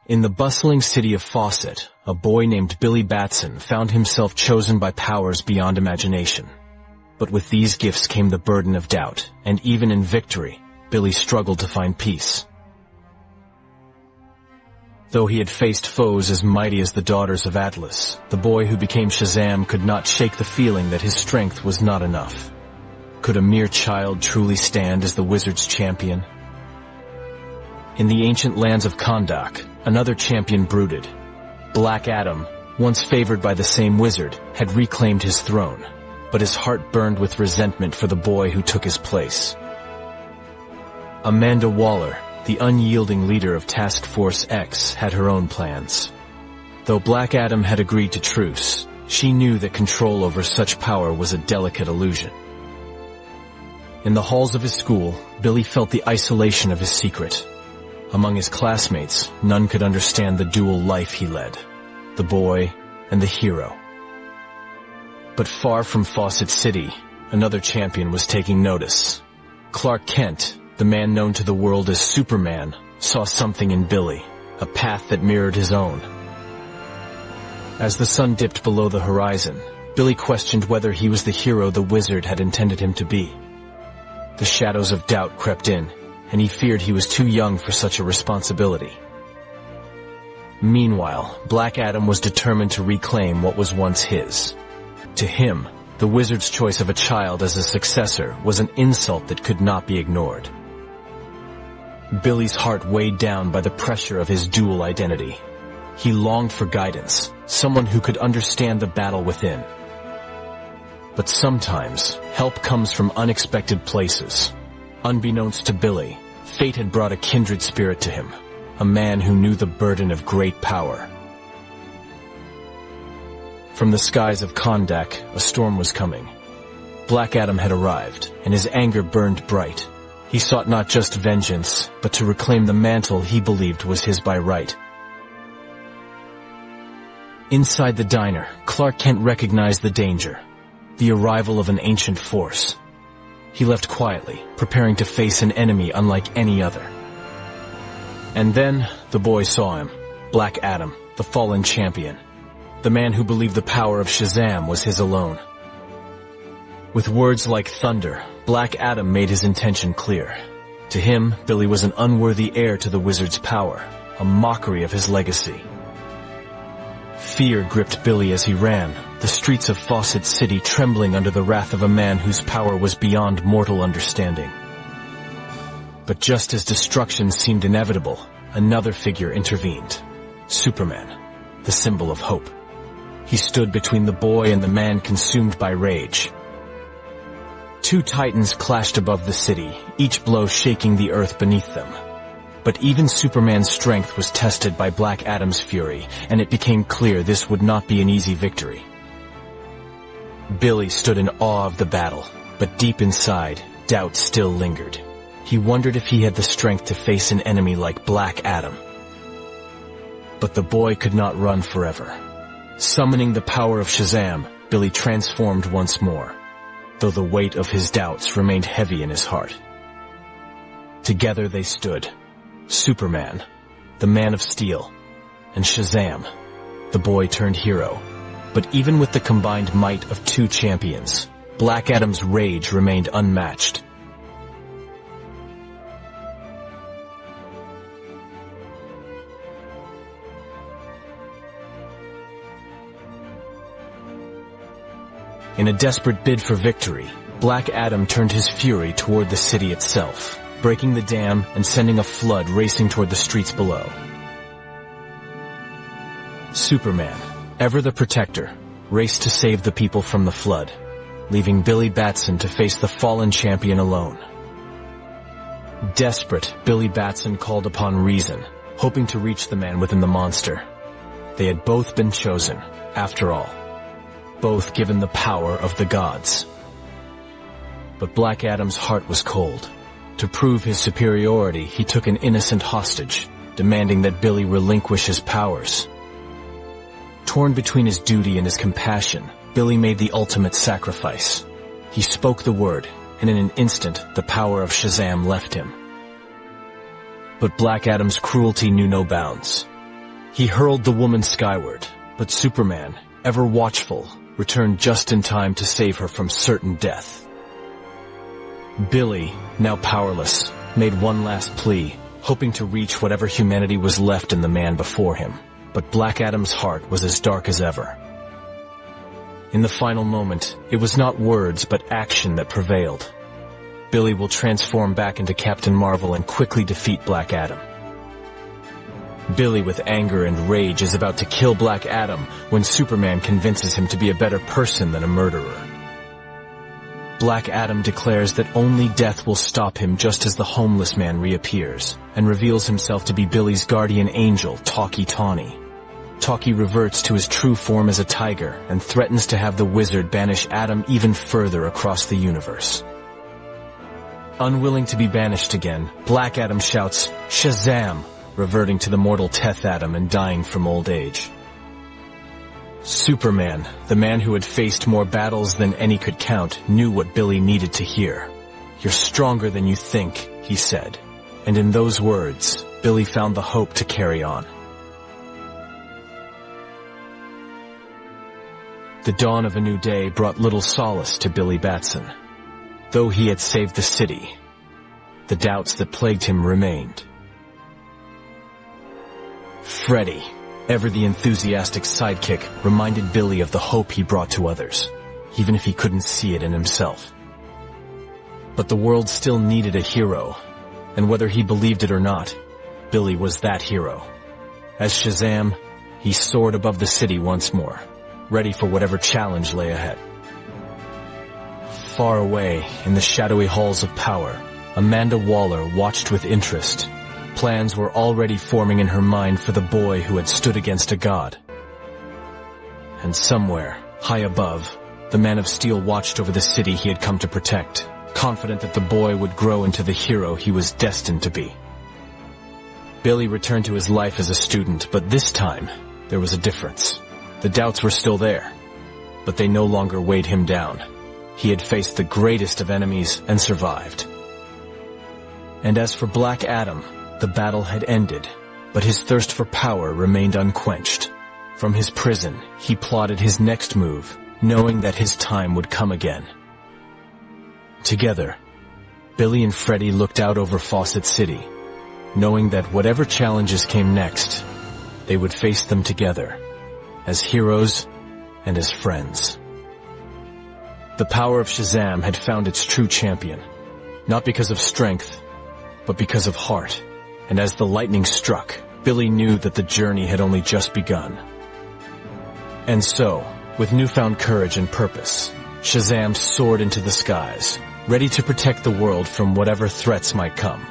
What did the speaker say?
In the bustling city of Fawcett, a boy named Billy Batson found himself chosen by powers beyond imagination. But with these gifts came the burden of doubt, and even in victory, Billy struggled to find peace. Though he had faced foes as mighty as the daughters of Atlas, the boy who became Shazam could not shake the feeling that his strength was not enough. Could a mere child truly stand as the wizard's champion? In the ancient lands of Kahndaq, another champion brooded. Black Adam, once favored by the same wizard, had reclaimed his throne, but his heart burned with resentment for the boy who took his place. Amanda Waller, the unyielding leader of Task Force X, had her own plans. Though Black Adam had agreed to truce, she knew that control over such power was a delicate illusion. In the halls of his school, Billy felt the isolation of his secret. Among his classmates, none could understand the dual life he led, the boy and the hero. But far from Fawcett City, another champion was taking notice. Clark Kent, the man known to the world as Superman, saw something in Billy, a path that mirrored his own. As the sun dipped below the horizon, Billy questioned whether he was the hero the wizard had intended him to be. The shadows of doubt crept in, and he feared he was too young for such a responsibility. Meanwhile, Black Adam was determined to reclaim what was once his. To him, the wizard's choice of a child as a successor was an insult that could not be ignored. Billy's heart weighed down by the pressure of his dual identity. He longed for guidance, someone who could understand the battle within. But sometimes, help comes from unexpected places. Unbeknownst to Billy, fate had brought a kindred spirit to him, a man who knew the burden of great power. From the skies of Kahndaq, a storm was coming. Black Adam had arrived, and his anger burned bright. He sought not just vengeance, but to reclaim the mantle he believed was his by right. Inside the diner, Clark Kent recognized the danger, the arrival of an ancient force. He left quietly, preparing to face an enemy unlike any other. And then, the boy saw him, Black Adam, the fallen champion, the man who believed the power of Shazam was his alone. With words like thunder, Black Adam made his intention clear. To him, Billy was an unworthy heir to the wizard's power, a mockery of his legacy. Fear gripped Billy as he ran, the streets of Fawcett City trembling under the wrath of a man whose power was beyond mortal understanding. But just as destruction seemed inevitable, another figure intervened. Superman, the symbol of hope. He stood between the boy and the man consumed by rage. Two titans clashed above the city, each blow shaking the earth beneath them. But even Superman's strength was tested by Black Adam's fury, and it became clear this would not be an easy victory. Billy stood in awe of the battle, but deep inside, doubt still lingered. He wondered if he had the strength to face an enemy like Black Adam. But the boy could not run forever. Summoning the power of Shazam, Billy transformed once more, though the weight of his doubts remained heavy in his heart. Together they stood. Superman, the Man of Steel, and Shazam, the boy-turned-hero. But even with the combined might of two champions, Black Adam's rage remained unmatched. In a desperate bid for victory, Black Adam turned his fury toward the city itself, breaking the dam and sending a flood racing toward the streets below. Superman, ever the protector, raced to save the people from the flood, leaving Billy Batson to face the fallen champion alone. Desperate, Billy Batson called upon reason, hoping to reach the man within the monster. They had both been chosen, after all, both given the power of the gods. But Black Adam's heart was cold. To prove his superiority, he took an innocent hostage, demanding that Billy relinquish his powers. Torn between his duty and his compassion, Billy made the ultimate sacrifice. He spoke the word, and in an instant, the power of Shazam left him. But Black Adam's cruelty knew no bounds. He hurled the woman skyward, but Superman, ever watchful, returned just in time to save her from certain death. Billy, now powerless, made one last plea, hoping to reach whatever humanity was left in the man before him. But Black Adam's heart was as dark as ever. In the final moment, it was not words but action that prevailed. Billy will transform back into Captain Marvel and quickly defeat Black Adam. Billy, with anger and rage, is about to kill Black Adam when Superman convinces him to be a better person than a murderer. Black Adam declares that only death will stop him, just as the homeless man reappears and reveals himself to be Billy's guardian angel, Talkie Tawny. Talkie reverts to his true form as a tiger and threatens to have the wizard banish Adam even further across the universe. Unwilling to be banished again, Black Adam shouts, "Shazam!" reverting to the mortal Teth Adam and dying from old age. Superman, the man who had faced more battles than any could count, knew what Billy needed to hear. "You're stronger than you think," he said. And in those words, Billy found the hope to carry on. The dawn of a new day brought little solace to Billy Batson. Though he had saved the city, the doubts that plagued him remained. Freddy, ever the enthusiastic sidekick, reminded Billy of the hope he brought to others, even if he couldn't see it in himself. But the world still needed a hero, and whether he believed it or not, Billy was that hero. As Shazam, he soared above the city once more, ready for whatever challenge lay ahead. Far away, in the shadowy halls of power, Amanda Waller watched with interest. Plans were already forming in her mind for the boy who had stood against a god. And somewhere, high above, the Man of Steel watched over the city he had come to protect, confident that the boy would grow into the hero he was destined to be. Billy returned to his life as a student, but this time, there was a difference. The doubts were still there, but they no longer weighed him down. He had faced the greatest of enemies and survived. And as for Black Adam, the battle had ended, but his thirst for power remained unquenched. From his prison, he plotted his next move, knowing that his time would come again. Together, Billy and Freddy looked out over Fawcett City, knowing that whatever challenges came next, they would face them together, as heroes and as friends. The power of Shazam had found its true champion, not because of strength, but because of heart. And as the lightning struck, Billy knew that the journey had only just begun. And so, with newfound courage and purpose, Shazam soared into the skies, ready to protect the world from whatever threats might come.